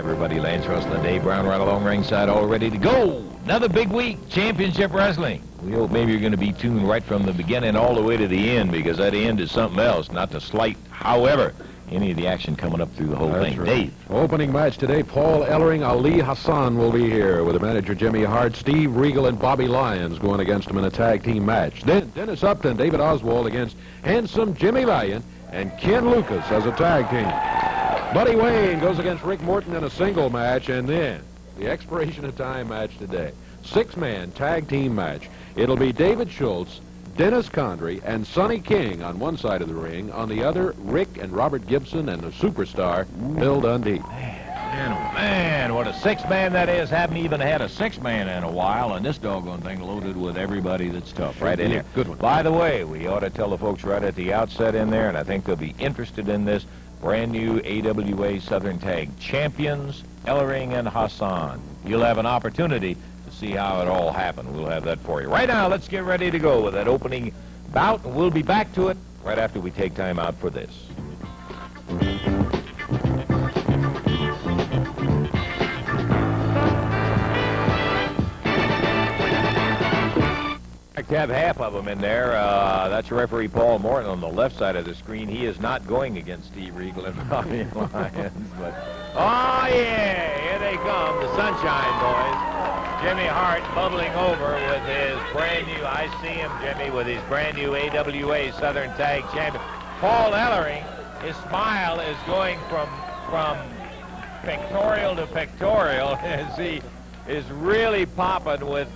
Everybody, Lance Russell and Dave Brown right along ringside, all ready to go. Another big week, championship wrestling. We hope maybe you're going to be tuned right from the beginning all the way to the end, because that end is something else, not to slight, however, any of the action coming up through the whole thing. Right. Dave. Opening match today, Paul Ellering, Ali Hassan will be here with the manager Jimmy Hart, Steve Regal, and Bobby Lyons going against him in a tag team match. Then Dennis Upton, David Oswald against handsome Jimmy Valiant and Ken Lucas as a tag team. Buddy Wayne goes against Rick Morton in a single match, and then the expiration of time match today. 6-man tag team match. It'll be David Schultz, Dennis Condrey, and Sonny King on one side of the ring. On the other, Rick and Robert Gibson and the superstar, Bill Dundee. Man, oh man, what a 6-man that is. Haven't even had a 6-man in a while, and this doggone thing loaded with everybody that's tough right in here. Good one. By the way, we ought to tell the folks right at the outset in there, and I think they'll be interested in this, brand new AWA Southern Tag champions, Ellering and Hassan. You'll have an opportunity to see how it all happened. We'll have that for you. Right now, let's get ready to go with that opening bout, and we'll be back to it right after we take time out for this. To have half of them in there. That's referee Paul Morton on the left side of the screen. He is not going against Steve Regal and Bobby Lyons. But oh yeah, here they come, the Sunshine Boys. Jimmy Hart bubbling over with his brand new, I see him, Jimmy, with his brand new AWA Southern Tag Champion. Paul Ellering, his smile is going from pictorial to pictorial as he is really popping with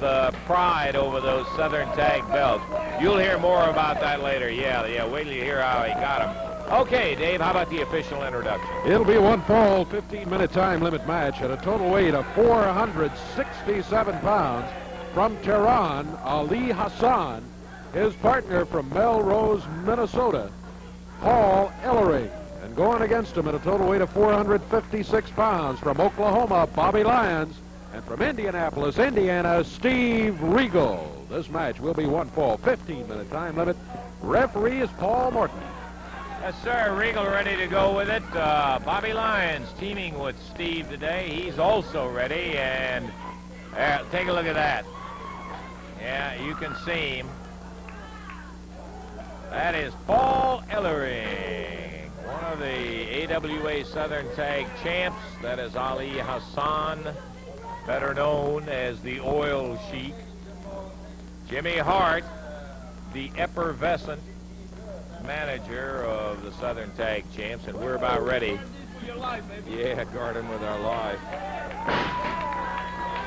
pride over those Southern Tag belts. You'll hear more about that later. Yeah, wait till you hear how he got them. Okay, Dave, how about the official introduction? It'll be one fall, 15-minute time limit match at a total weight of 467 pounds. From Tehran, Ali Hassan. His partner from Melrose, Minnesota, Paul Ellering. And going against him at a total weight of 456 pounds from Oklahoma, Bobby Lyons. And from Indianapolis, Indiana, Steve Regal. This match will be one fall, 15-minute time limit. Referee is Paul Morton. Yes, sir. Regal ready to go with it. Bobby Lyons teaming with Steve today. He's also ready. And take a look at that. Yeah, you can see him. That is Paul Ellering, one of the AWA Southern Tag champs. That is Ali Hassan, better known as the Oil Sheik. Jimmy Hart, the effervescent manager of the Southern Tag Champs, and we're about ready. Yeah, guarding with our life.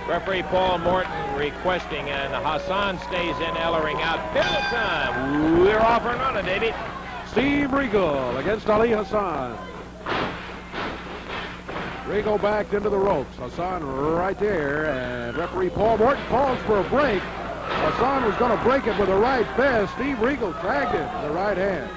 Referee Paul Morton requesting, and Hassan stays in, Ellering out. Bill time. We're off and running, Davey. Steve Regal against Ali Hassan. Regal backed into the ropes. Hassan right there, and referee Paul Morton calls for a break. Hassan was going to break it with a right fist. Steve Regal tagged him with the right hand.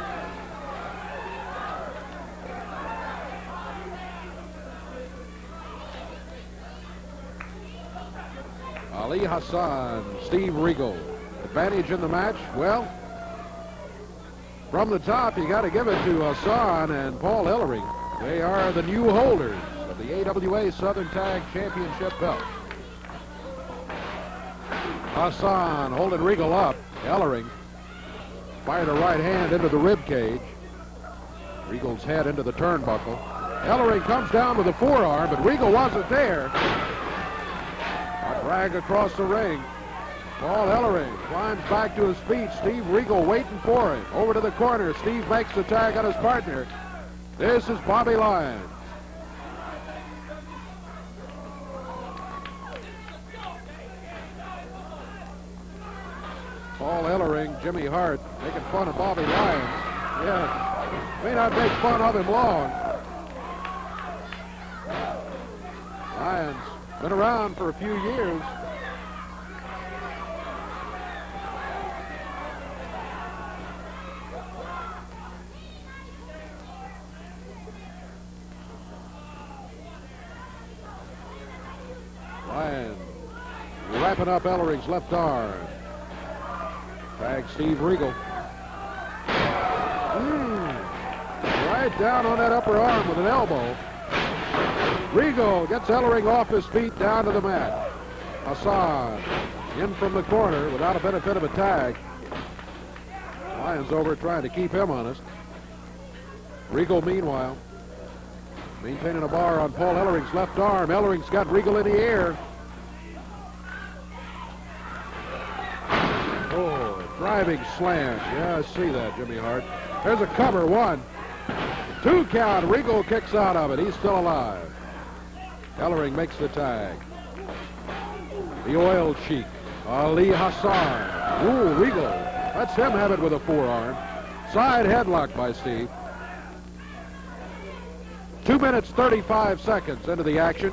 Ali Hassan, Steve Regal. Advantage in the match? Well, from the top, you got to give it to Hassan and Paul Ellering. They are the new holders of the AWA Southern Tag Championship belt. Hassan holding Regal up. Ellering fired a right hand into the rib cage. Regal's head into the turnbuckle. Ellering comes down with a forearm, but Regal wasn't there. A drag across the ring. Paul Ellering climbs back to his feet. Steve Regal waiting for him. Over to the corner. Steve makes the tag on his partner. This is Bobby Lyons. Paul Ellering, Jimmy Hart making fun of Bobby Lyons. Yeah, may not make fun of him long. Lyons been around for a few years. Lyons wrapping up Ellering's left arm. Tag Steve Regal. Right down on that upper arm with an elbow. Regal gets Ellering off his feet down to the mat. Hassan in from the corner without a benefit of a tag. Lyons over trying to keep him honest. Regal, meanwhile, maintaining a bar on Paul Ellering's left arm. Ellering's got Regal in the air. Oh, driving slam. Yeah, I see that, Jimmy Hart. There's a cover. 1, 2 count. Regal kicks out of it. He's still alive. Ellering makes the tag. The oil cheek, Ali Hassan. Ooh, Regal. Let's him have it with a forearm. Side headlock by Steve. 2 minutes, 35 seconds into the action.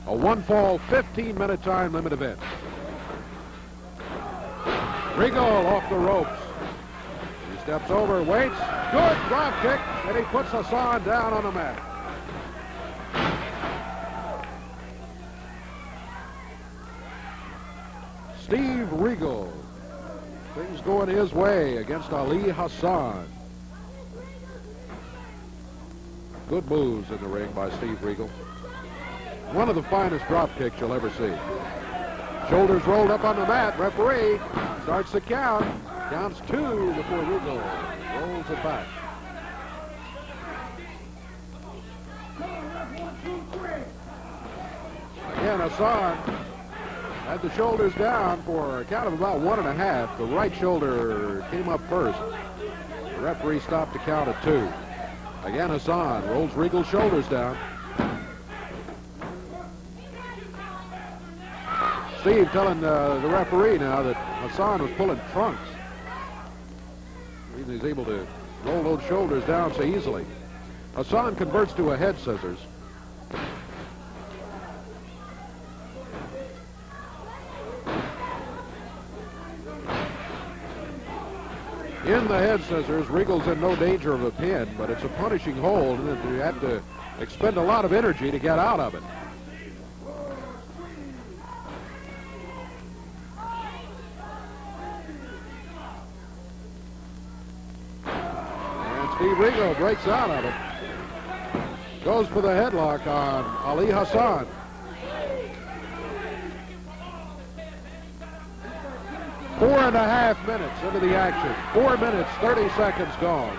A one-fall, 15-minute time limit event. Regal off the ropes. He steps over, waits. Good drop kick, and he puts Hassan down on the mat. Steve Regal. Things going his way against Ali Hassan. Good moves in the ring by Steve Regal. One of the finest drop kicks you'll ever see. Shoulders rolled up on the mat. Referee starts the count. Counts 2 before Regal rolls it back. Again, Hassan had the shoulders down for a count of about 1.5. The right shoulder came up first. The referee stopped the count at 2. Again, Hassan rolls Regal's shoulders down. Steve telling the referee now that Hassan was pulling trunks. The reason he's able to roll those shoulders down so easily. Hassan converts to a head scissors. In the head scissors, Regal's in no danger of a pin, but it's a punishing hold, and you have to expend a lot of energy to get out of it. And Steve Regal breaks out of it. Goes for the headlock on Ali Hassan. Four and a half minutes into the action. 4 minutes, 30 seconds gone.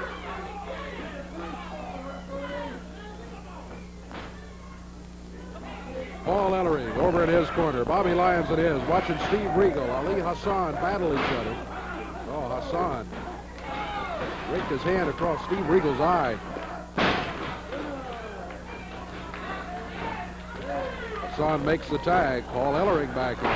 Paul Ellering over in his corner. Bobby Lyons in his. Watching Steve Regal, Ali Hassan battle each other. Oh, Hassan raked his hand across Steve Regal's eye. Hassan makes the tag. Paul Ellering back in.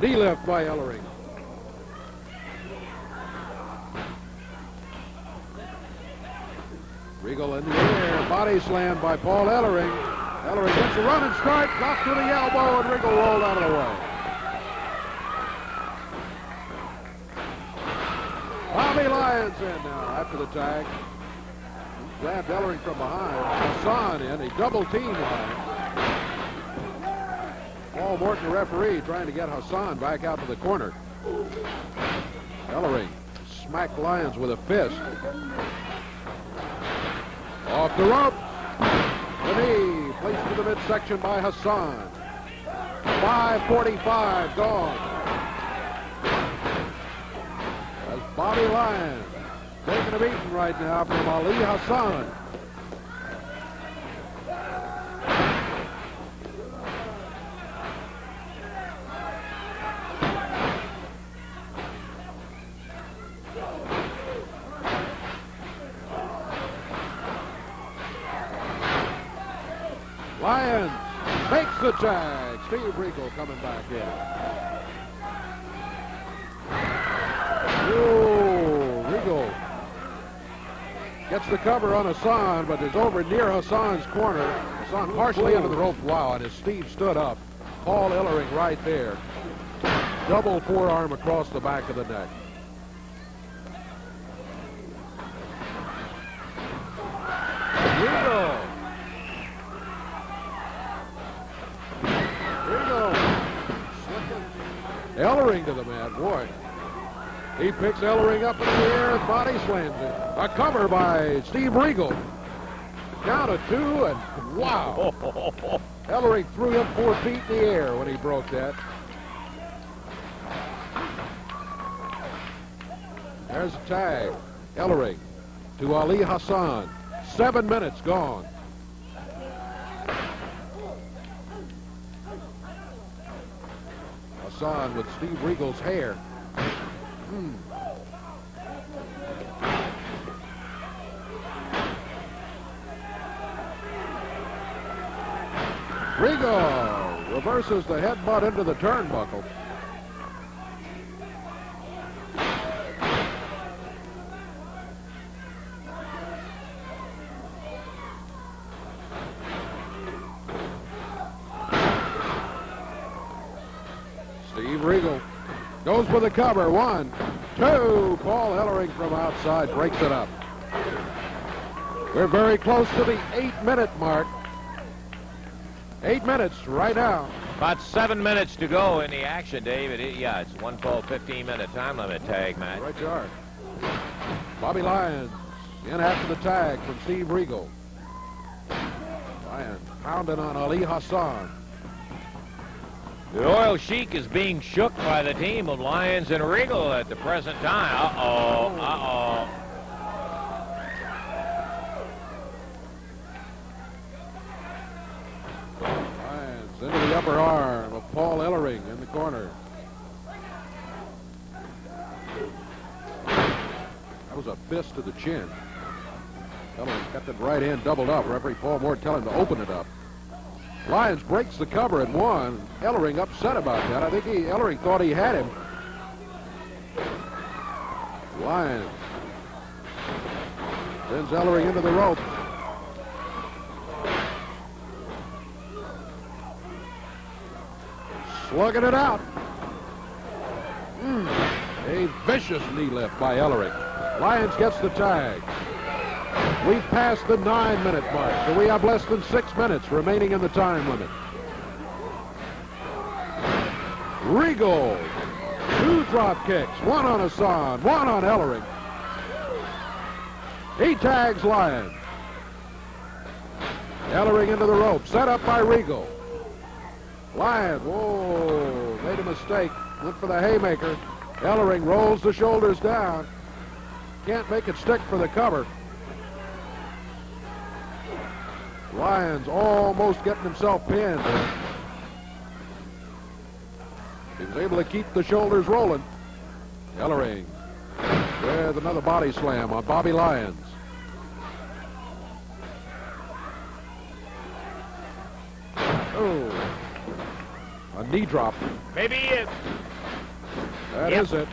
Knee lift by Ellering. Regal in the air. Body slam by Paul Ellering. Ellering gets a running strike. Blocked to the elbow, and Regal rolled out of the way. Bobby Lyons in now after the tag. Grabbed Ellering from behind. Hassan in. He double teamed Lyons. Morton, the referee, trying to get Hassan back out to the corner. Ellering smacked Lyons with a fist. Off the rope. The knee placed to the midsection by Hassan. 5:45 gone. As Bobby Lyons taking a beating right now from Ali Hassan. Lyons makes the tag. Steve Regal coming back in. Oh, Regal gets the cover on Hassan, but is over near Hassan's corner. Hassan partially under the rope. Wow, and as Steve stood up, Paul Ellering right there. Double forearm across the back of the neck. Regal. Ellering to the mat. Boy, He picks Ellering up in the air, body slams it. A cover by Steve Regal. Count of 2, and wow. Ellering threw him 4 feet in the air when he broke that. There's a tag. Ellering to Ali Hassan. 7 minutes gone. Hassan with Steve Regal's hair. Regal reverses the headbutt into the turnbuckle. Steve Regal goes for the cover. 1, 2. Paul Ellering from outside breaks it up. We're very close to the 8-minute mark. 8 minutes right now. About 7 minutes to go in the action, Dave. It's 1 15-minute time limit tag match. Right you are. Bobby Lyons in after the tag from Steve Regal. Lyons pounding on Ali Hassan. The Oil Sheik is being shook by the team of Lyons and Regal at the present time. Uh-oh. Lyons into the upper arm of Paul Ellering in the corner. That was a fist to the chin. Ellering kept it right in, doubled up. Referee Paul Morton telling him to open it up. Lyons breaks the cover and 1. Ellering upset about that. I think Ellering thought he had him. Lyons sends Ellering into the rope. Slugging it out. A vicious knee lift by Ellering. Lyons gets the tag. We've passed the 9-minute mark, so we have less than 6 minutes remaining in the time limit. Regal, 2 drop kicks, 1 on Hassan, 1 on Ellering. He tags Lyons. Ellering into the rope, set up by Regal. Lyons, whoa, made a mistake, went for the haymaker. Ellering rolls the shoulders down. Can't make it stick for the cover. Lyons almost getting himself pinned. He was able to keep the shoulders rolling. Ellering with another body slam on Bobby Lyons. Oh, a knee drop. Maybe it. That is it.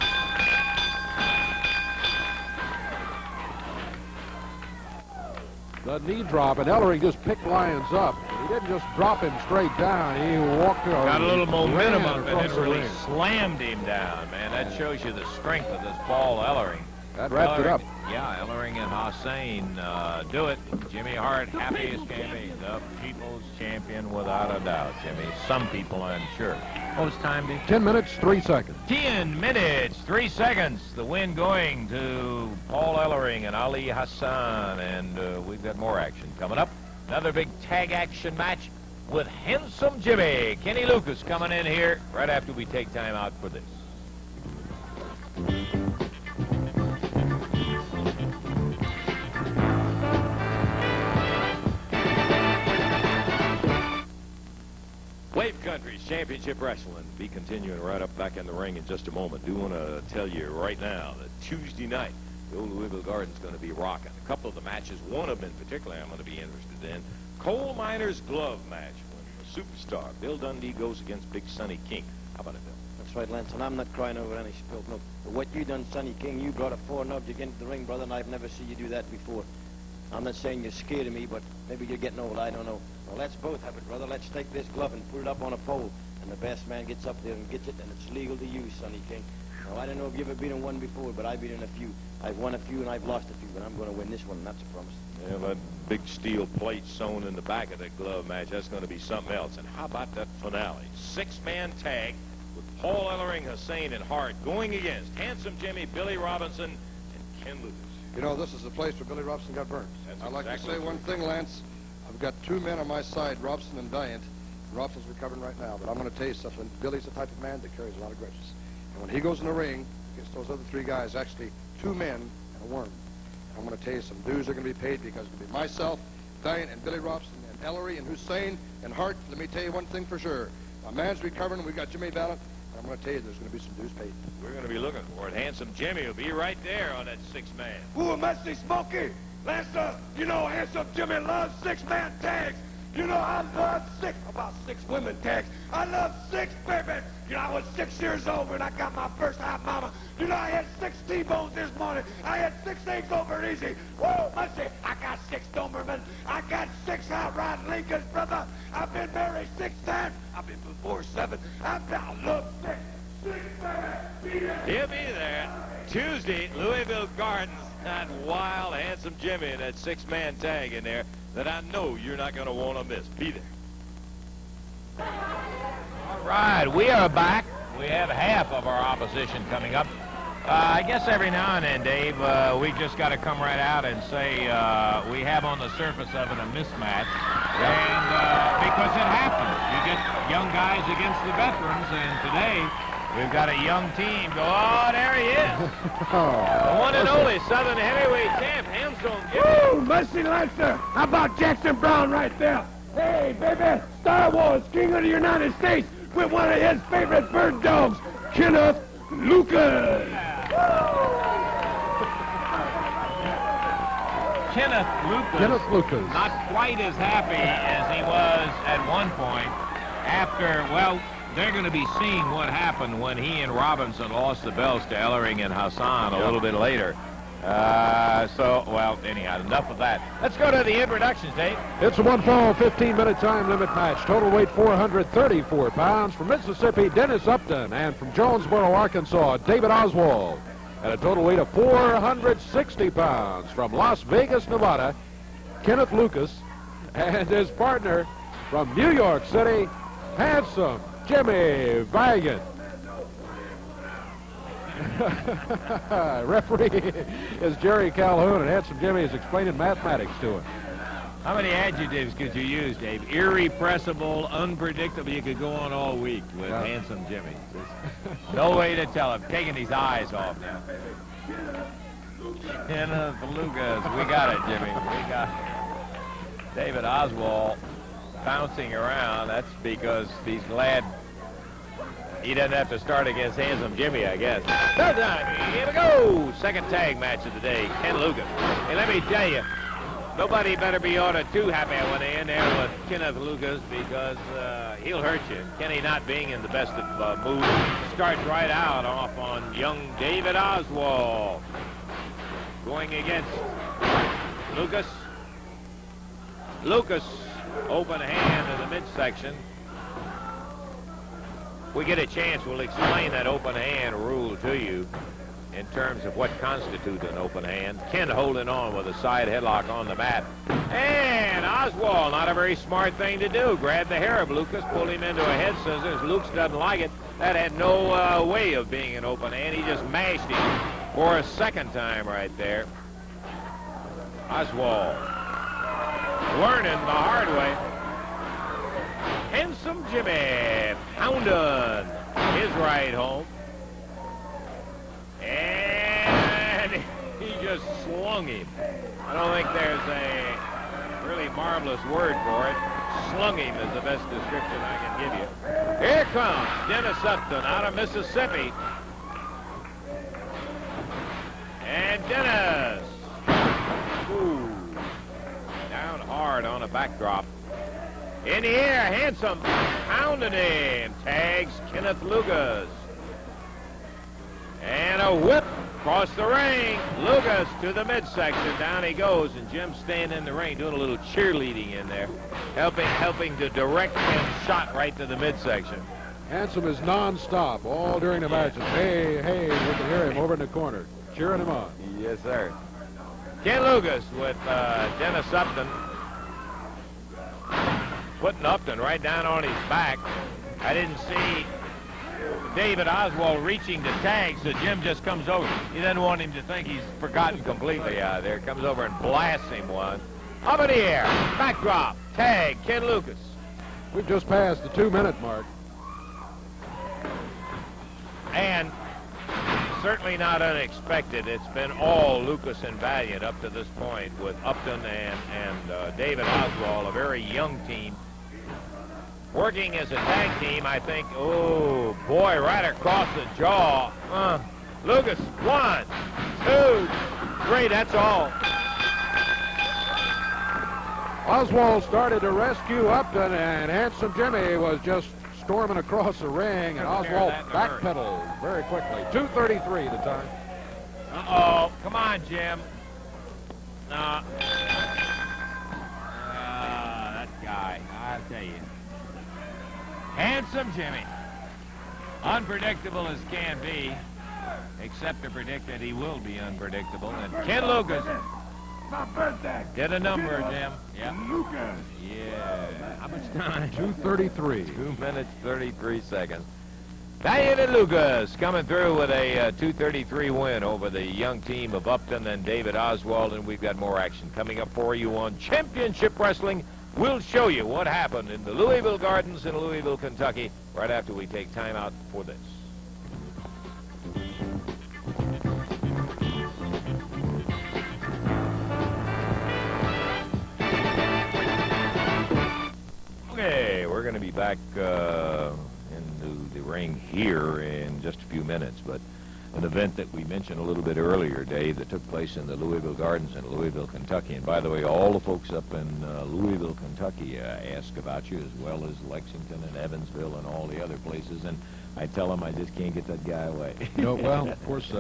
The knee drop, and Ellering just picked Lyons up. He didn't just drop him straight down. He walked around. Got a little momentum up and then really ring. slammed him down, man. That shows you the strength of this Paul Ellering. That wrapped it up. Yeah, Ellering and Hassan do it. Jimmy Hart, happy as can be. The people's champion without a doubt, Jimmy. Some people, I'm sure. What was time, Dick? 10 minutes, 3 seconds. 10 minutes, 3 seconds. The win going to Paul Ellering and Ali Hassan. And we've got more action coming up. Another big tag action match with Handsome Jimmy. Kenny Lucas coming in here right after we take time out for this. Wave Country's Championship Wrestling be continuing right up back in the ring in just a moment. Do want to tell you right now that Tuesday night, the old Louisville Garden's going to be rocking. A couple of the matches, one of them in particular I'm going to be interested in. Coal Miner's Glove match when the superstar Bill Dundee goes against Big Sonny King. How about it, Bill? That's right, Lance, and I'm not crying over any spilled milk. But what you done, Sonny King, you brought a 4 nub to get into the ring, brother, and I've never seen you do that before. I'm not saying you're scared of me, but maybe you're getting old, I don't know. Well, let's both have it, brother. Let's take this glove and put it up on a pole, and the best man gets up there and gets it, and it's legal to use, Sonny King. Now, I don't know if you've ever been in one before, but I've been in a few. I've won a few and I've lost a few, but I'm going to win this one, and that's a promise. Yeah, that big steel plate sewn in the back of that glove match, that's going to be something else. And how about that finale? 6-man tag, with Paul Ellering, Hassan, and Hart going against Handsome Jimmy, Billy Robinson, and Ken Lucas. You know, this is the place where Billy Robinson got burnt. I'd like to say one thing, Lance. I've got two men on my side, Robinson and Bryant. Robson's recovering right now, but I'm going to tell you something. Billy's the type of man that carries a lot of grudges. And when he goes in the ring against those other three guys, actually two men and a worm, I'm going to tell you some dues are going to be paid, because it's going to be myself, Bryant, and Billy Robson, and Ellering, and Hassan, and Hart. Let me tell you one thing for sure. My man's recovering. We got Jimmy Valent. I'm going to tell you there's going to be some dues paid. We're going to be looking for it. Handsome Jimmy will be right there on that six-man. Ooh, Messy Smokey. Lance, you know, Handsome Jimmy loves six-man tags. You know, I love about six women tags. I love six, baby. You know, I was 6 years old when I got my first hot mama. You know, I had 6 T-bones this morning. I had 6 eggs over easy. Woo, Messy, I got 6 Doberman. I got 6 hot rod Lincolns, brother. I've been married 6 times. I've been before 7. I love 6. 6, baby. He'll be there Tuesday, Louisville Gardens. That wild, Handsome Jimmy and that six-man tag in there that I know you're not going to want to miss. Be there. All right, we are back. We have half of our opposition coming up. I guess every now and then, Dave, we just got to come right out and say we have on the surface of it a mismatch. And because it happens. You get young guys against the veterans, and today we've got a young team go, oh, there he is. The one and only Southern heavyweight champ, Handsome Jimmy. Woo, Messy Lancer. How about Jackson Brown right there? Hey, baby, Star Wars, King of the United States, with one of his favorite bird dogs, Kenneth Lucas. Kenneth Lucas. Not quite as happy as he was at one point after, well, they're going to be seeing what happened when he and Robinson lost the belts to Ellering and Hassan a little bit later. Well, anyhow, enough of that. Let's go to the introductions, Dave. It's a one-fall, 15-minute time limit match. Total weight 434 pounds. From Mississippi, Dennis Upton. And from Jonesboro, Arkansas, David Oswald. At a total weight of 460 pounds. From Las Vegas, Nevada, Kenneth Lucas. And his partner from New York City, Handsome Jimmy Valiant. Referee is Jerry Calhoun, and Handsome Jimmy is explaining mathematics to him. How many adjectives could you use, Dave? Irrepressible, unpredictable. You could go on all week with Handsome Jimmy. Just no way to tell him. Taking his eyes off now. Kenneth Lucas. We got it, Jimmy. We got it. David Oswald bouncing around. That's because he's glad he doesn't have to start against Handsome Jimmy, I guess. Third time. Here we go. Second tag match of the day. Ken Lucas. Hey, let me tell you, nobody better be ordered too happy when they're in there with Kenneth Lucas, because he'll hurt you. Kenny, not being in the best of mood, starts right out off on young David Oswald. Going against Lucas. Lucas, open hand in the midsection. If we get a chance, we'll explain that open hand rule to you in terms of what constitutes an open hand. Ken holding on with a side headlock on the mat. And Oswald, not a very smart thing to do. Grabbed the hair of Lucas, pulled him into a head scissors. Lucas doesn't like it. That had no way of being an open hand. He just mashed him for a second time right there. Oswald learning the hard way. Handsome Jimmy pounding his right home. And he just slung him. I don't think there's a really marvelous word for it. Slung him is the best description I can give you. Here comes Dennis Upton out of Mississippi. And Dennis. Ooh. Down hard on a backdrop. In the air, Handsome pounding him. Tags Kenneth Lucas. And a whip across the ring. Lucas to the midsection. Down he goes, and Jim's staying in the ring doing a little cheerleading in there, helping to direct Ken's shot right to the midsection. Handsome is non-stop all during the matches. Hey, hey, we can hear him over in the corner, cheering him on. Yes, sir. Ken Lucas with Dennis Upton. Putting Upton right down on his back. I didn't see David Oswald reaching to tag, so Jim just comes over. He doesn't want him to think he's forgotten completely out there. Comes over and blasts him one. Up in the air. Backdrop. Tag. Ken Lucas. We've just passed the 2-minute mark. And certainly not unexpected. It's been all Lucas and Valiant up to this point with Upton and David Oswald, a very young team. Working as a tag team, I think. Oh, boy, right across the jaw. Lucas, 1, 2, 3, that's all. Oswald started to rescue Upton, and Handsome Jimmy was just storming across the ring, and Oswald backpedaled very quickly. 2:33 the time. Uh-oh. Come on, Jim. That guy, I'll tell you. Handsome Jimmy. Unpredictable as can be, except to predict that he will be unpredictable. And Ken Lucas My birthday. did a number, Jim. Yeah. Lucas. Yeah. How much time? 2:33. 2 minutes, 33 seconds. Valiant and Lucas coming through with a 2:33 win over the young team of Upton and David Oswald, and we've got more action coming up for you on Championship Wrestling. We'll show you what happened in the Louisville Gardens in Louisville, Kentucky, right after we take time out for this. Okay, we're going to be back into the ring here in just a few minutes, but an event that we mentioned a little bit earlier, Dave, that took place in the Louisville Gardens in Louisville, Kentucky. And by the way, all the folks up in Louisville, Kentucky ask about you, as well as Lexington and Evansville and all the other places. And I tell them I just can't get that guy away. Well, of course,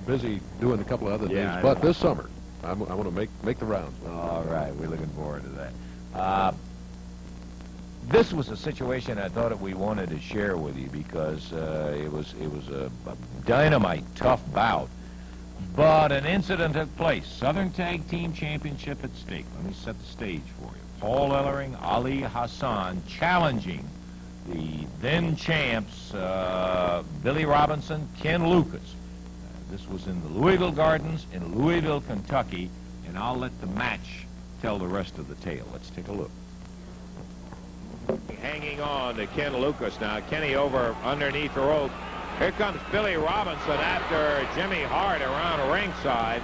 busy doing a couple of other Yeah, things, I but know. this summer, I want to make the rounds. All right, we're looking forward to that. This was a situation I thought that we wanted to share with you because it was a dynamite, tough bout. But an incident took place. Southern Tag Team Championship at stake. Let me set the stage for you. Paul Ellering, Ali Hassan challenging the then champs Billy Robinson, Ken Lucas. This was in the Louisville Gardens in Louisville, Kentucky, and I'll let the match tell the rest of the tale. Let's take a look. Hanging on to Ken Lucas now. Kenny over underneath the rope. Here comes Billy Robinson after Jimmy Hart around ringside.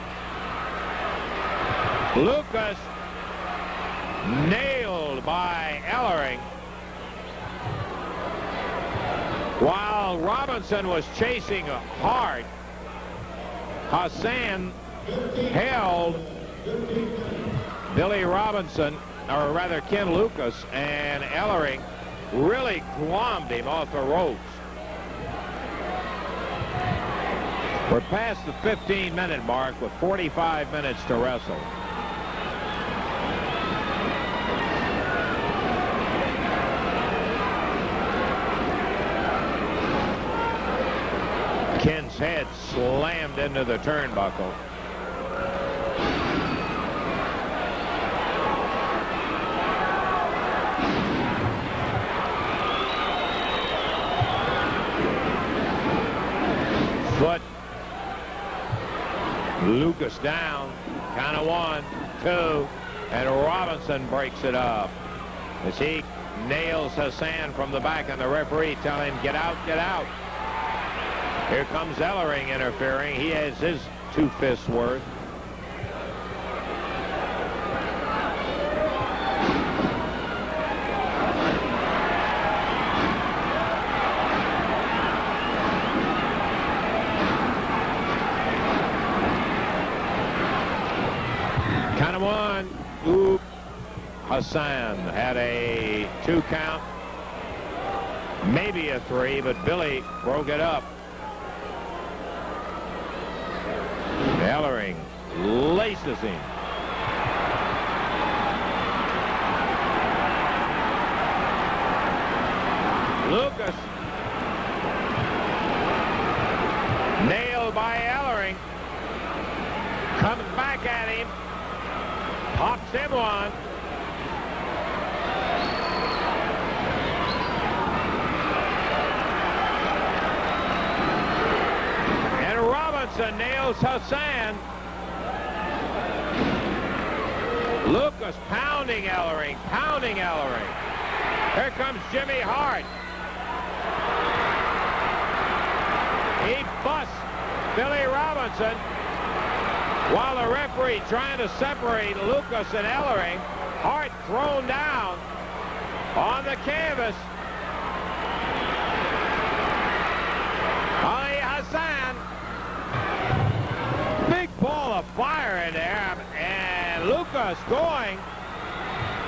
Lucas nailed by Ellering. While Robinson was chasing Hart, Hassan held Billy Robinson, or rather Ken Lucas, and Ellering really glommed him off the ropes. We're past the 15-minute mark with 45 minutes to wrestle. Ken's head slammed into the turnbuckle. Foot. Lucas down. Count of 1, 2, and Robinson breaks it up as he nails Hassan from the back, and the referee telling him, get out, get out. Here comes Ellering interfering. He has his 2 fists worth. Count of 1. Oop. Hassan had a 2 count. Maybe a 3, but Billy broke it up. Ellering laces him. Lucas nailed by Ellering. Comes back at him. Pops him 1. Robinson nails Hassan. Lucas pounding Ellering, pounding Ellering. Here comes Jimmy Hart. He busts Billy Robinson while the referee trying to separate Lucas and Ellering. Hart thrown down on the canvas. Ali Hassan. Big ball of fire in there. And Lucas going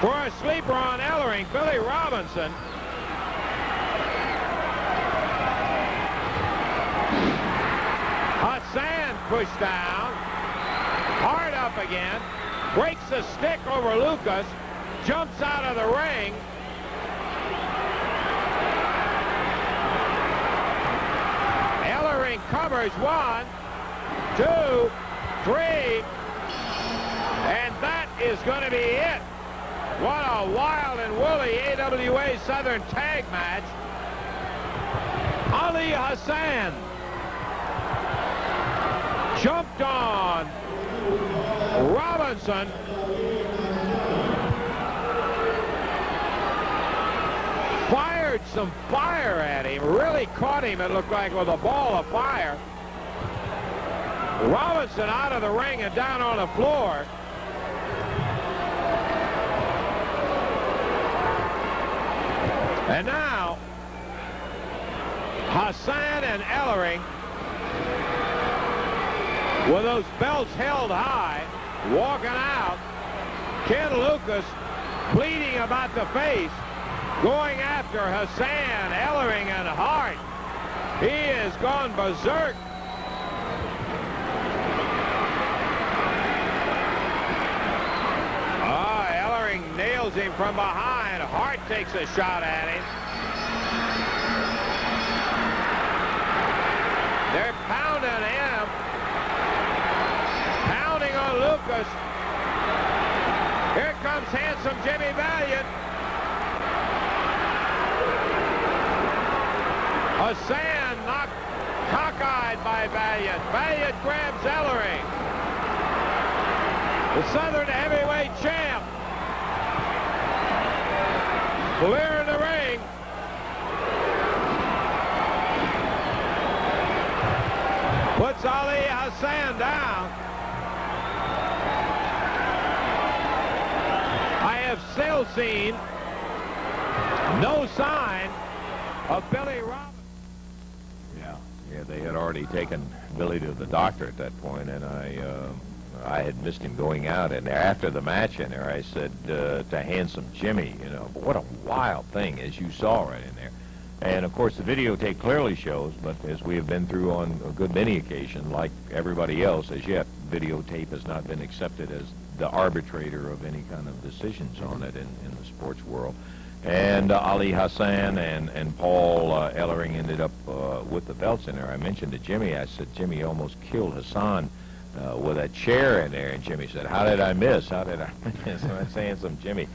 for a sleeper on Ellering. Billy Robinson. Hassan pushed down. Hart up again. Breaks the stick over Lucas. Jumps out of the ring. Ellering covers 1, 2, 3. And that is going to be it. What a wild and woolly AWA Southern tag match. Ali Hassan jumped on Robinson. Fired some fire at him. Really caught him, it looked like, with a ball of fire. Robinson out of the ring and down on the floor. And now, Hassan and Ellering, with those belts held high, walking out. Ken Lucas bleeding about the face, going after Hassan, Ellering, and Hart. He has gone berserk. Ellering nails him from behind. Hart takes a shot at him. They're pounding him. Pounding on Lucas. Here comes handsome Jimmy Valiant. Hassan knocked cockeyed by Valiant. Valiant grabs Ellering. The Southern heavyweight champ. Clear in the ring. Puts Ali Hassan down. I have still seen no sign of Billy Robinson. Yeah, they had already taken Billy to the doctor at that point, and I had missed him going out. And after the match in there, I said to handsome Jimmy, you know, what a wild thing, as you saw right in there. And, of course, the videotape clearly shows, but as we have been through on a good many occasions, like everybody else, as yet, videotape has not been accepted as the arbitrator of any kind of decisions on it in the sports world. And Ali Hassan and Paul Ellering ended up with the belts in there. I mentioned to Jimmy, I said, Jimmy almost killed Hassan with a chair in there. And Jimmy said, how did I miss? How did I miss? And I'm saying, some Jimmy,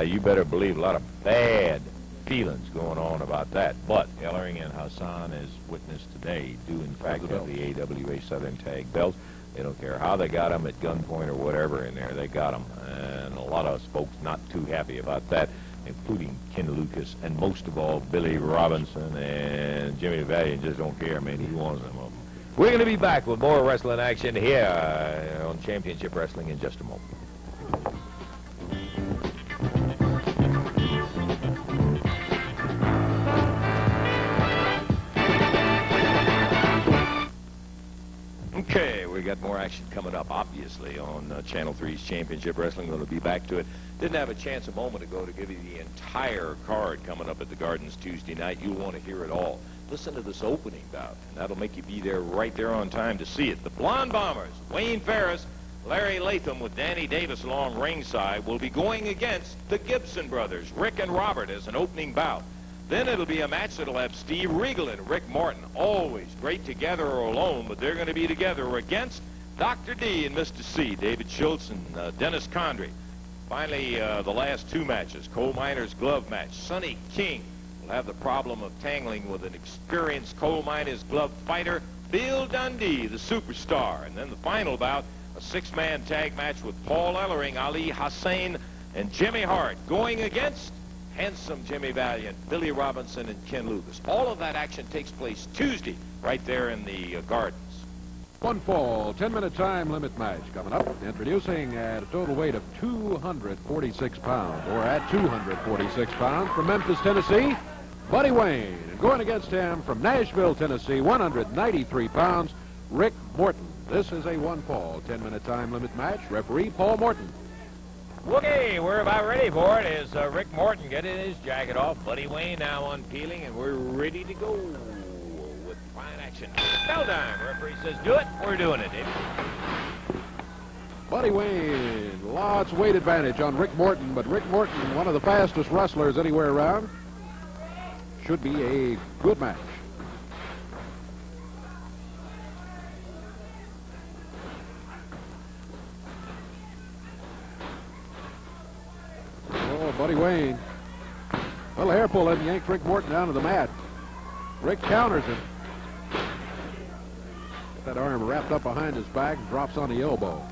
you better believe a lot of bad feelings going on about that. But Ellering and Hassan, as witnessed today, do in fact have the AWA Southern Tag belts. They don't care how they got them, at gunpoint or whatever in there, they got them. And a lot of folks not too happy about that, including Ken Lucas, and most of all, Billy Robinson. And Jimmy Valiant just don't care, man. He wants them. We're going to be back with more wrestling action here on Championship Wrestling in just a moment. Okay, we got more action coming up, obviously, on Channel 3's Championship Wrestling. Going to be back to it. Didn't have a chance a moment ago to give you the entire card coming up at the Gardens Tuesday night. You'll want to hear it all. Listen to this opening bout, and that'll make you be there right there on time to see it. The Blonde Bombers, Wayne Ferris, Larry Latham with Danny Davis along ringside, will be going against the Gibson brothers, Rick and Robert, as an opening bout. Then it'll be a match that'll have Steve Regal and Rick Morton. Always great together or alone, but they're going to be together against Dr. D and Mr. C, David Schultz and Dennis Condrey. Finally, the last two matches, Coal Miners glove match, Sonny King will have the problem of tangling with an experienced coal miner's glove fighter, Bill Dundee, the superstar. And then the final bout, a 6-man tag match with Paul Ellering, Ali Hassan, and Jimmy Hart going against handsome Jimmy Valiant, Billy Robinson, and Ken Lucas. All of that action takes place Tuesday right there in the Gardens. One fall, 10-minute time limit match coming up. Introducing at a total weight of 246 pounds, or at 246 pounds, from Memphis, Tennessee, Buddy Wayne. And going against him from Nashville, Tennessee, 193 pounds, Rick Morton. This is a one-fall, 10-minute time limit match. Referee Paul Morton. Okay, we're about ready for it as Rick Morton getting his jacket off. Buddy Wayne now unpeeling, and we're ready to go with fine action. Bell time. Referee says do it. We're doing it, David. Buddy Wayne, lots of weight advantage on Rick Morton, but Rick Morton, one of the fastest wrestlers anywhere around. Should be a good match. Oh, Buddy Wayne. Well, hair pulling yanked Rick Morton down to the mat. Rick counters him. Get that arm wrapped up behind his back and drops on the elbow.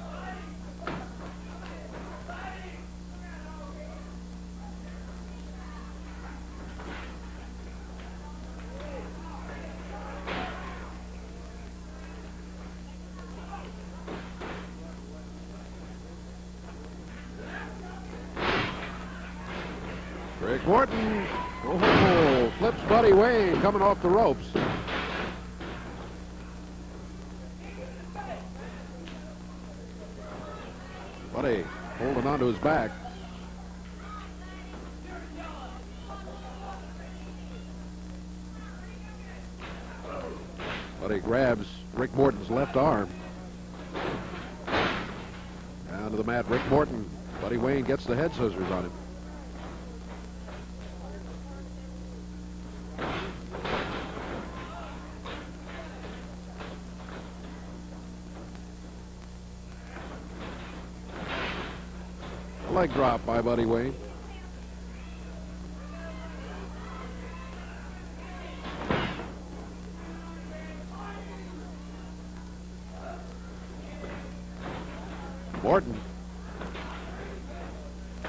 Rick Morton, oh, flips Buddy Wayne coming off the ropes. Buddy holding onto his back. Buddy grabs Rick Morton's left arm. Down to the mat, Rick Morton. Buddy Wayne gets the head scissors on him. Leg drop by Buddy Wayne. Morton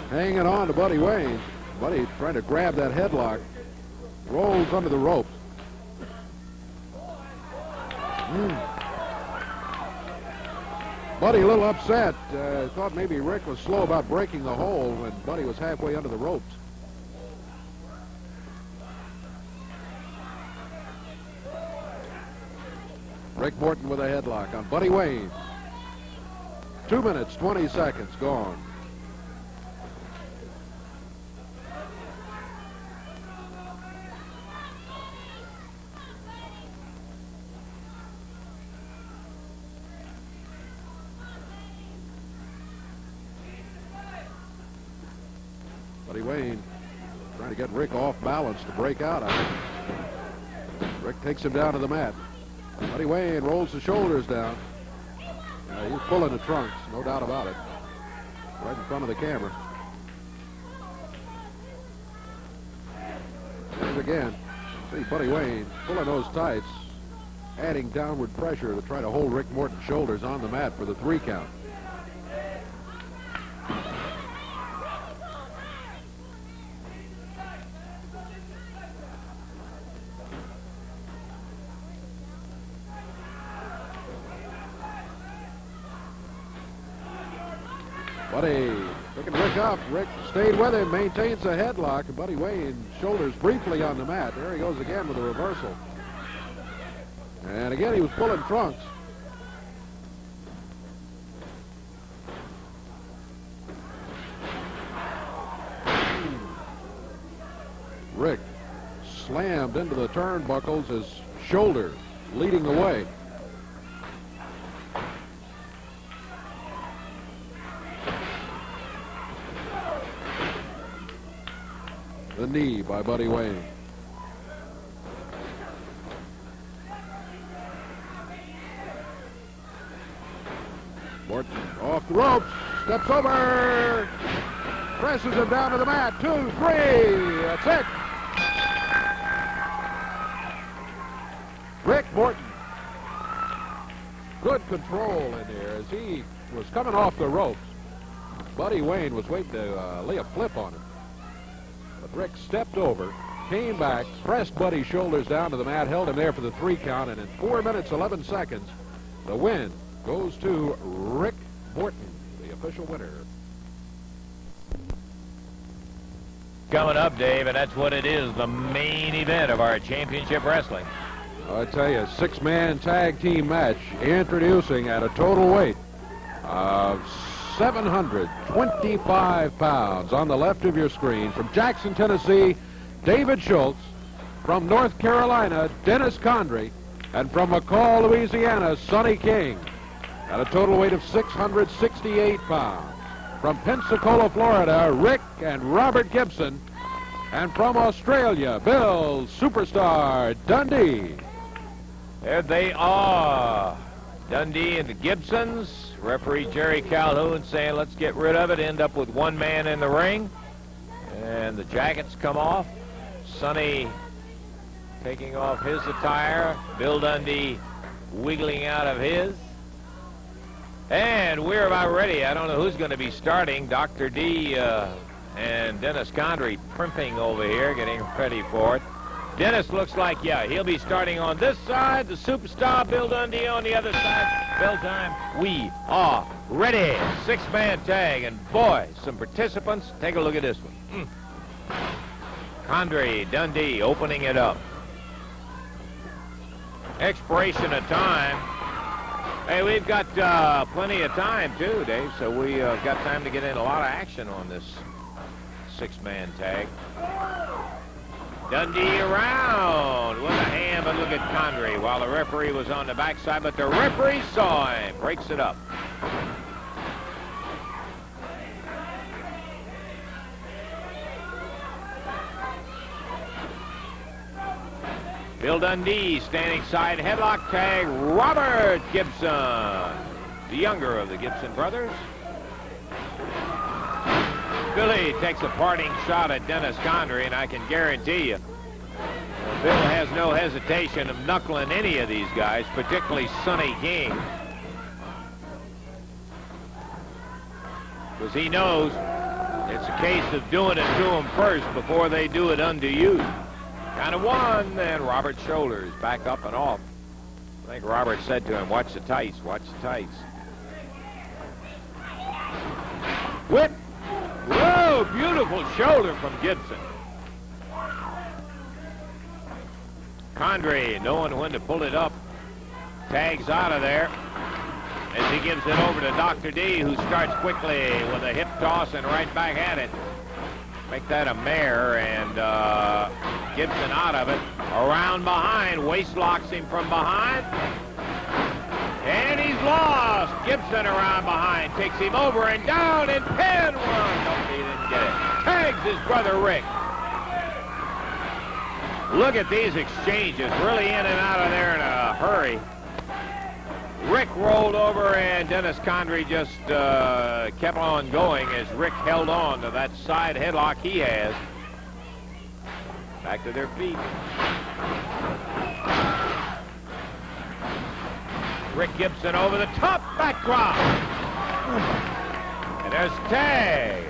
hanging on to Buddy Wayne. Buddy trying to grab that headlock. Rolls under the ropes. Buddy a little upset. Thought maybe Rick was slow about breaking the hold when Buddy was halfway under the ropes. Rick Morton with a headlock on Buddy Wayne. 2 minutes, 20 seconds gone. Buddy Wayne trying to get Rick off balance to break out of it. Rick takes him down to the mat. Buddy Wayne rolls the shoulders down. He's pulling the trunks, no doubt about it. Right in front of the camera. There's again. See Buddy Wayne pulling those tights, adding downward pressure to try to hold Rick Morton's shoulders on the mat for the 3 count. Buddy picking Rick up. Rick stayed with him, maintains a headlock, and Buddy Wayne shoulders briefly on the mat. There he goes again with a reversal. And again, he was pulling trunks. Rick slammed into the turnbuckles, his shoulder leading the way. The knee by Buddy Wayne. Morton off the ropes, steps over, presses him down to the mat. 2, 3, that's it. Rick Morton. Good control in there as he was coming off the ropes. Buddy Wayne was waiting to lay a flip on him. But Rick stepped over, came back, pressed Buddy's shoulders down to the mat, held him there for the 3 count, and in 4 minutes, 11 seconds, the win goes to Rick Morton, the official winner. Coming up, Dave, and that's what it is, the main event of our championship wrestling. I tell you, 6-man tag team match, introducing at a total weight of 725 pounds on the left of your screen. From Jackson, Tennessee, David Schultz. From North Carolina, Dennis Condrey. And from McCall, Louisiana, Sonny King. At a total weight of 668 pounds. From Pensacola, Florida, Rick and Robert Gibson. And from Australia, Bill Superstar Dundee. There they are. Dundee and the Gibsons. Referee Jerry Calhoun saying, let's get rid of it. End up with 1 man in the ring. And the jackets come off. Sonny taking off his attire. Bill Dundee wiggling out of his. And we're about ready. I don't know who's going to be starting. Dr. D and Dennis Condrey primping over here, getting ready for it. Dennis looks like, yeah, he'll be starting on this side. The superstar, Bill Dundee, on the other side. Bell time. We are ready. 6-man tag. And, boy, some participants. Take a look at this one. Condrey, Dundee opening it up. Expiration of time. Hey, we've got plenty of time, too, Dave. So we got time to get in a lot of action on this 6-man tag. Dundee around with a hand, but look at Condrey while the referee was on the backside, but the referee saw him. Breaks it up. Bill Dundee standing side headlock tag. Robert Gibson, the younger of the Gibson brothers. Billy takes a parting shot at Dennis Condrey, and I can guarantee you, Bill has no hesitation of knuckling any of these guys, particularly Sonny King. Because he knows it's a case of doing it to them first before they do it unto you. Kind of one, then Robert's shoulders back up and off. I think Robert said to him, watch the tights, watch the tights. Whip. Whoa, beautiful shoulder from Gibson. Condrey, knowing when to pull it up, tags out of there as he gives it over to Dr. D, who starts quickly with a hip toss and right back at it. Make that a mare, and Gibson out of it. Around behind, waist locks him from behind. And he's lost. Gibson around behind, takes him over and down and pin one. Nope, he didn't get it. Tags his brother Rick. Look at these exchanges, really in and out of there in a hurry. Rick rolled over and Dennis Condrey just kept on going as Rick held on to that side headlock he has. Back to their feet. Rick Gibson over the top, backdrop. And there's tag.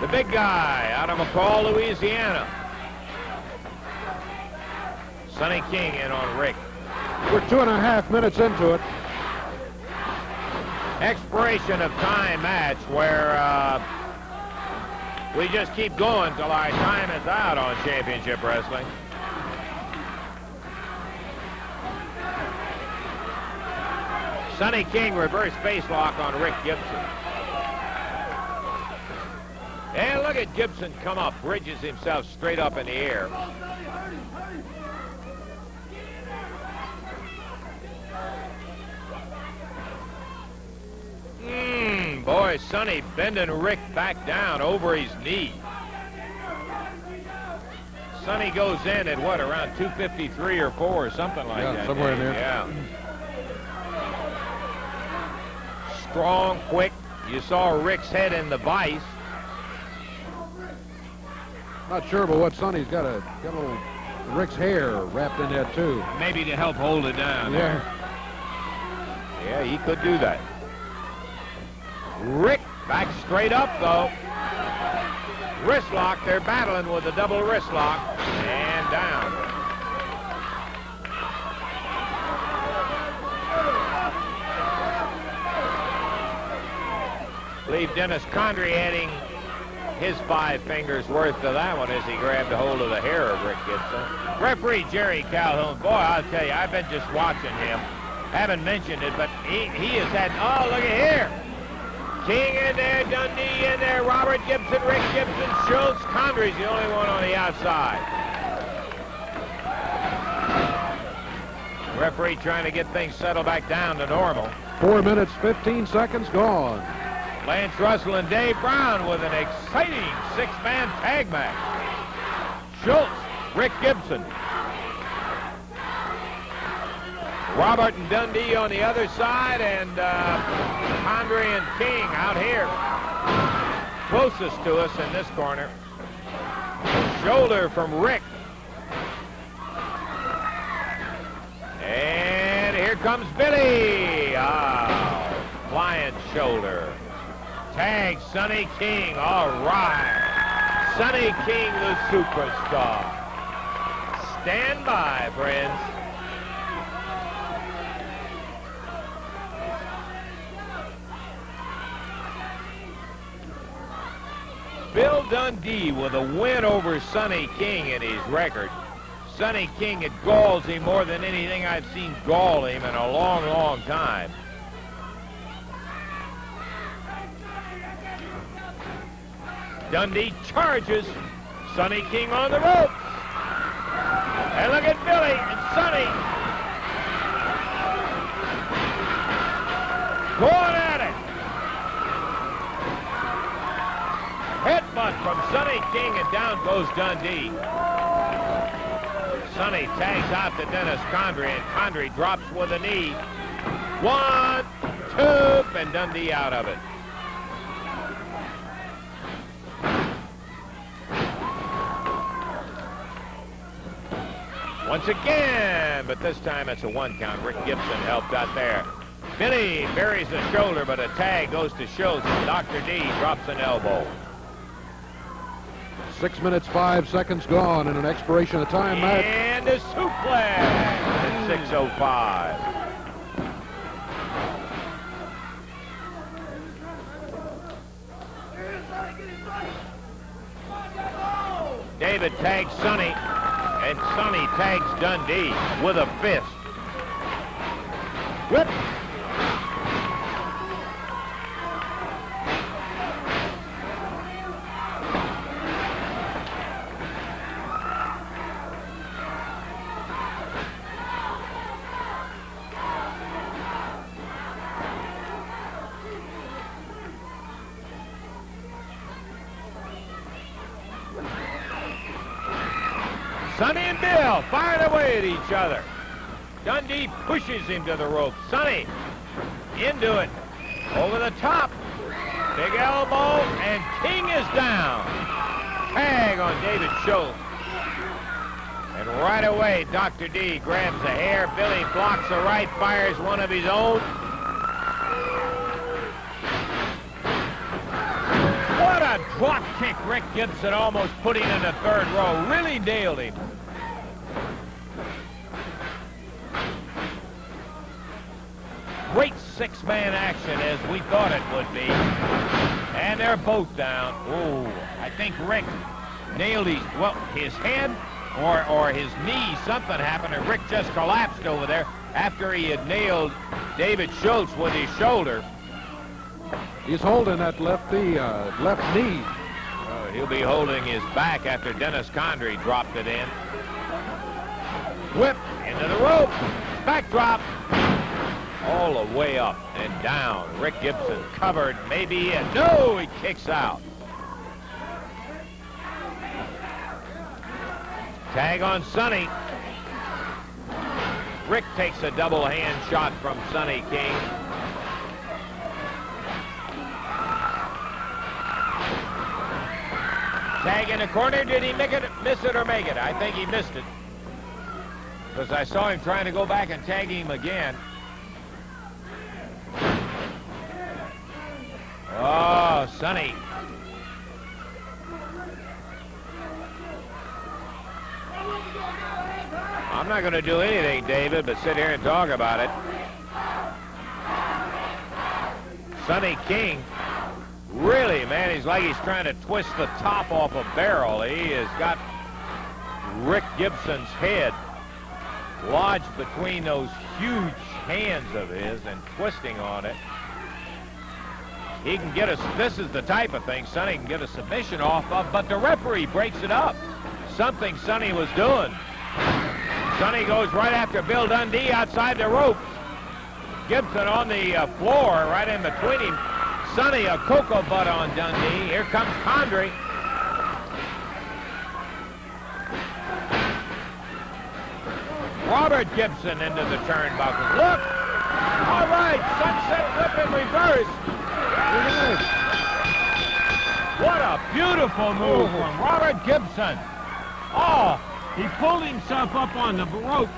The big guy out of McCall, Louisiana. Sonny King in on Rick. We're 2.5 minutes into it. Expiration of time match where we just keep going till our time is out on Championship Wrestling. Sonny King reverse face lock on Rick Gibson. And look at Gibson come up, bridges himself straight up in the air. Boy, Sonny bending Rick back down over his knee. Sonny goes in at what, around 253 or 4 or something like that. Somewhere in there. Yeah. Strong, quick. You saw Rick's head in the vise. Not sure, but what Sonny's got a little Rick's hair wrapped in there, too. Maybe to help hold it down. Yeah. Yeah, he could do that. Rick back straight up, though. Wrist lock. They're battling with a double wrist lock. And down. I believe Dennis Condrey adding his 5 fingers worth to that one as he grabbed a hold of the hair of Rick Gibson. Referee Jerry Calhoun, boy, I'll tell you, I've been just watching him. Haven't mentioned it, but he has had, oh, look at here. King in there, Dundee in there, Robert Gibson, Rick Gibson, Schultz. Condrey's the only one on the outside. Referee trying to get things settled back down to normal. 4 minutes, 15 seconds gone. Lance Russell and Dave Brown with an exciting 6-man tag match. Schultz, Rick Gibson. Robert and Dundee on the other side, and Condrey and King out here. Closest to us in this corner. Shoulder from Rick. And here comes Billy. Bryant shoulder. Tag, Sonny King. All right. Sonny King, the superstar. Stand by, friends. Bill Dundee with a win over Sonny King in his record. Sonny King, it galls him more than anything I've seen gall him in a long, long time. Dundee charges. Sonny King on the ropes. And look at Billy and Sonny. Going at it. Headbutt from Sonny King, and down goes Dundee. Sonny tags out to Dennis Condrey, and Condrey drops with a knee. 1, 2, and Dundee out of it. Once again, but this time it's a 1 count. Rick Gibson helped out there. Billy buries the shoulder, but a tag goes to Schultz. Dr. D drops an elbow. 6 minutes, 5 seconds gone, and an expiration of time match. And a suplex at 6:05. David tags Sonny, and Sonny tags Dundee with a fist. Whip. Sonny and Bill firing away at each other. Dundee pushes him to the rope. Sonny into it. Over the top. Big elbow, and King is down. Tag on David Schultz. And right away, Dr. D grabs the hair. Billy blocks the right, fires one of his own. What a drop kick. Rick Gibson almost put him in the 3rd row. Really nailed him. Great 6-man action as we thought it would be. And they're both down. Oh, I think Rick nailed his head or his knee. Something happened, and Rick just collapsed over there after he had nailed David Schultz with his shoulder. He's holding that left knee. He'll be holding his back after Dennis Condrey dropped it in. Whip into the rope. Backdrop. All the way up and down. Rick Gibson covered, maybe, and no, he kicks out. Tag on Sonny. Rick takes a double hand shot from Sonny King. Tag in the corner. Did he miss it or make it? I think he missed it. because I saw him trying to go back and tag him again. Oh, Sonny. I'm not going to do anything, David, but sit here and talk about it. Sonny King, really, man, he's like he's trying to twist the top off a barrel. He has got Rick Gibson's head lodged between those huge hands of his and twisting on it. He can get this is the type of thing Sonny can get a submission off of, but the referee breaks it up. Something Sonny was doing. Sonny goes right after Bill Dundee outside the ropes. Gibson on the floor right in between him. Sonny a cocoa butt on Dundee. Here comes Condrey. Robert Gibson into the turnbuckle. Look! All right, sunset flip in reverse. What a beautiful move from Robert Gibson. Oh, he pulled himself up on the ropes,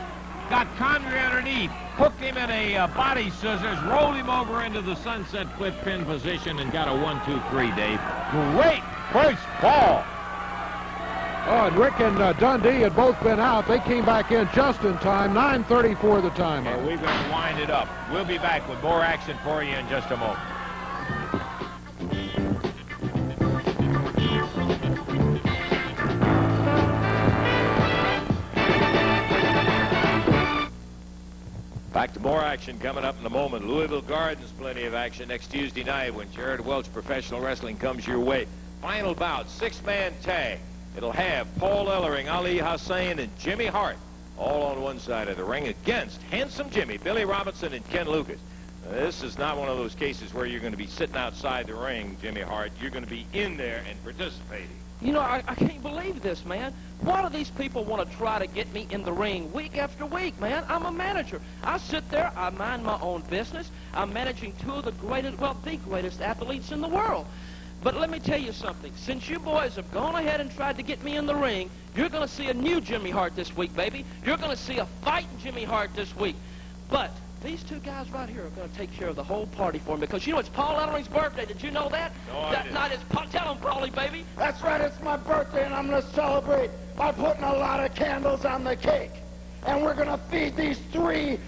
got Condrey underneath, hooked him in a body scissors, rolled him over into the sunset flip pin position, and got a 1-2-3, Dave. Great first fall. Oh, and Rick and Dundee had both been out. They came back in just in time. 9:34 the time. And we're going to wind it up. We'll be back with more action for you in just a moment. Back to more action coming up in a moment. Louisville Gardens, plenty of action next Tuesday night when Jared Welch Professional Wrestling comes your way. Final bout, six-man tag. It'll have Paul Ellering, Ali Hassan, and Jimmy Hart all on one side of the ring against Handsome Jimmy, Billy Robinson, and Ken Lucas. This is not one of those cases where you're going to be sitting outside the ring, Jimmy Hart. You're going to be in there and participating. You know, I can't believe this, man. Why do these people want to try to get me in the ring week after week, man? I'm a manager. I sit there, I mind my own business. I'm managing two of the greatest, well, the greatest athletes in the world. But let me tell you something. Since you boys have gone ahead and tried to get me in the ring, you're going to see a new Jimmy Hart this week, baby. You're going to see a fighting Jimmy Hart this week. But these two guys right here are going to take care of the whole party for me because, you know, it's Paul Ellering's birthday. Did you know that? No, That night is tell him, Paulie, baby. That's right, it's my birthday, and I'm going to celebrate by putting a lot of candles on the cake. And we're going to feed these three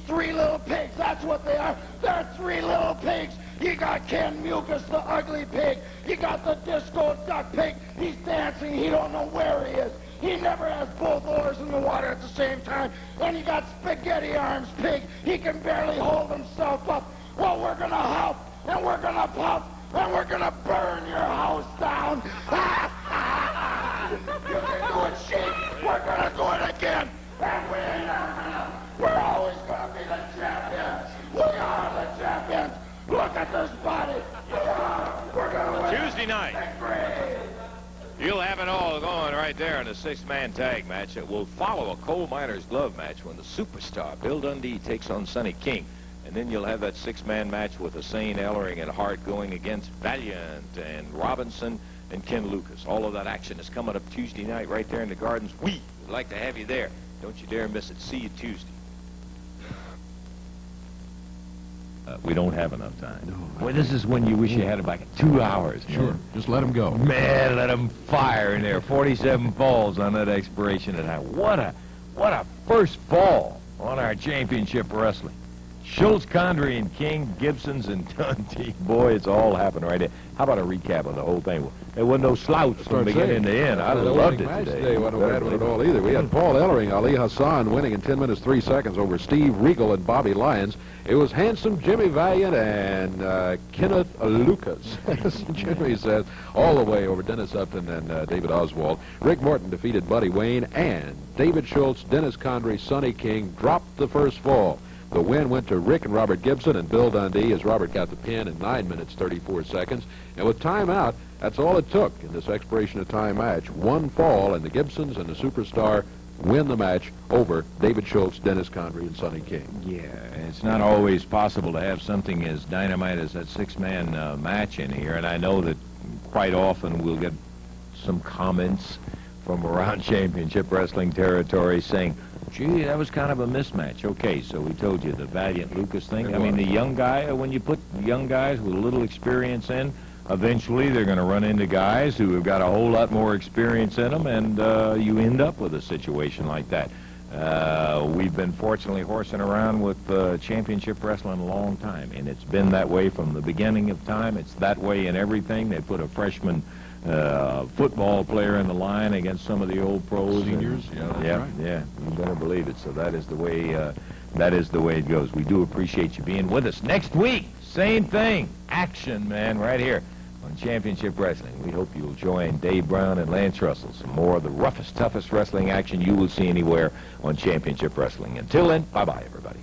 little pigs. That's what they are. They're three little pigs. You got Ken Mucus, the ugly pig. You got the disco duck pig. He's dancing. He don't know where he is. He never has both oars in the water at the same time. And you got Spaghetti Arms pig. He can barely hold himself up. Well, we're going to huff, and we're going to puff, and we're going to burn your house down. You can do it, sheep. We're going to do it again. And we ain't ever enough. We're always going to be the champions. We are the champions. Look at this body. We're going to win. Tuesday night. You'll have it all going right there in a six-man tag match. It will follow a coal miner's glove match when the superstar Bill Dundee takes on Sonny King. And then you'll have that six-man match with Hassan, Ellering, and Hart going against Valiant and Robinson and Ken Lucas. All of that action is coming up Tuesday night right there in the Gardens. We would like to have you there. Don't you dare miss it. See you Tuesday. We don't have enough time. No. Boy, this is when you wish you had it back in 2 hours. Sure. Man. Just let them go. Man, let them fire in there. 47 falls on that expiration tonight. What a first fall on our championship wrestling. Schultz, Condrey, and King, Gibsons, and Dundee. Boy, it's all happened right there. How about a recap of the whole thing? There wasn't no slouch from beginning to end. I loved it today. Wasn't bad with it all either. We had Paul Ellering, Ali Hassan winning in 10 minutes 3 seconds over Steve Regal and Bobby Lyons. It was Handsome Jimmy Valiant and Kenneth Lucas, as Jimmy says, all the way over Dennis Upton and David Oswald. Rick Morton defeated Buddy Wayne, and David Schultz, Dennis Condrey, Sonny King dropped the first fall. The win went to Rick and Robert Gibson and Bill Dundee as Robert got the pin in 9 minutes 34 seconds. And with timeout, that's all it took in this expiration of time match. One fall, and the Gibsons and the Superstar win the match over David Schultz, Dennis Condrey, and Sonny King. Yeah, it's not always possible to have something as dynamite as that six-man match in here, and I know that quite often we'll get some comments from around championship wrestling territory saying, Gee, that was kind of a mismatch. Okay, so we told you the Valiant Lucas thing. I mean, the young guy, when you put young guys with a little experience in, eventually they're going to run into guys who have got a whole lot more experience in them, and you end up with a situation like that. We've been fortunately horsing around with championship wrestling a long time, and it's been that way from the beginning of time. It's that way in everything. They put a freshman football player in the line against some of the old pros. Seniors, yeah, that's right. Yeah, you better believe it. So that is the way it goes. We do appreciate you being with us. Next week, same thing. Action, man, right here on Championship Wrestling. We hope you'll join Dave Brown and Lance Russell. Some more of the roughest, toughest wrestling action you will see anywhere on Championship Wrestling. Until then, bye-bye, everybody.